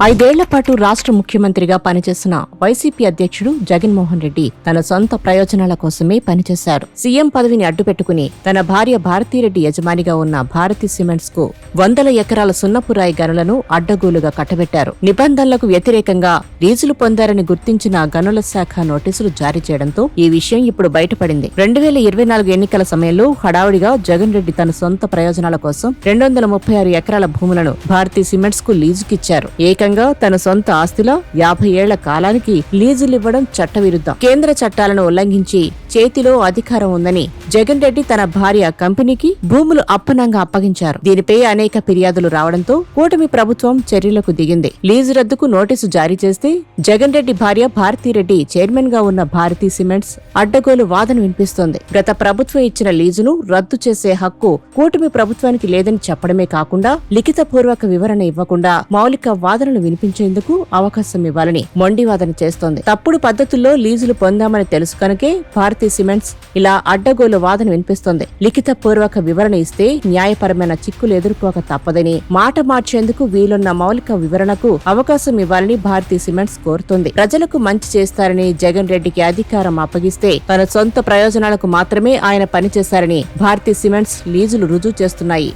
ఐదేళ్ల పాటు రాష్ట్ర ముఖ్యమంత్రిగా పనిచేసిన వైసీపీ అధ్యక్షుడు జగన్మోహన్ రెడ్డి తన సొంత ప్రయోజనాల కోసమే పనిచేశారు. సీఎం పదవిని అడ్డుపెట్టుకుని తన భార్య భారతీరెడ్డి యజమానిగా ఉన్న భారతీ సిమెంట్స్ కు వందల ఎకరాల సున్నపురాయి గనులను అడ్డగోలుగా కట్టబెట్టారు. నిబంధనలకు వ్యతిరేకంగా లీజులు పొందారని గుర్తించిన గనుల శాఖ నోటీసులు జారీ చేయడంతో ఈ విషయం ఇప్పుడు బయటపడింది. 2024 ఎన్నికల సమయంలో హడావుడిగా జగన్ రెడ్డి తన సొంత ప్రయోజనాల కోసం 236 ఎకరాల భూములను భారతీ సిమెంట్స్ కు లీజుకిచ్చారు. ఏకంగా తన సొంత ఆస్తిలో 50 ఏళ్ల కాలానికి లీజులివ్వడం చట్టవిరుద్ధం. కేంద్ర చట్టాలను ఉల్లంఘించి చేతిలో అధికారం ఉందని జగన్ రెడ్డి తన భార్య కంపెనీకి భూములు అప్పనంగా అప్పగించారు. దీనిపై అనేక ఫిర్యాదులు రావడంతో కూటమి ప్రభుత్వం చర్యలకు దిగింది. లీజు రద్దుకు నోటీసు జారీ చేస్తే జగన్ రెడ్డి భార్య భారతీరెడ్డి చైర్మన్ గా ఉన్న భారతీ సిమెంట్స్ అడ్డగోలు వాదన వినిపిస్తోంది. గత ప్రభుత్వం ఇచ్చిన లీజును రద్దు చేసే హక్కు కూటమి ప్రభుత్వానికి లేదని చెప్పడమే కాకుండా లిఖితపూర్వక వివరణ ఇవ్వకుండా మౌలిక వాదనలు వినిపించేందుకు అవకాశం ఇవ్వాలని మొండివాదన చేస్తోంది. తప్పుడు పద్ధతుల్లో లీజులు పొందామని తెలుసు కనుకే భారతీ సిమెంట్స్ ఇలా అడ్డగోలు వాదన వినిపిస్తోంది. లిఖితపూర్వక వివరణ ఇస్తే న్యాయపరమైన చిక్కులు ఎదుర్కోక తప్పదని, మాట మార్చేందుకు వీలున్న మౌలిక వివరణకు అవకాశం ఇవ్వాలని భారతీ సిమెంట్స్ కోరుతోంది. ప్రజలకు మంచి చేస్తారని జగన్ రెడ్డికి అధికారం అప్పగిస్తే తన సొంత ప్రయోజనాలకు మాత్రమే ఆయన పనిచేశారని భారతీ సిమెంట్స్ లీజులు రుజువు చేస్తున్నాయి.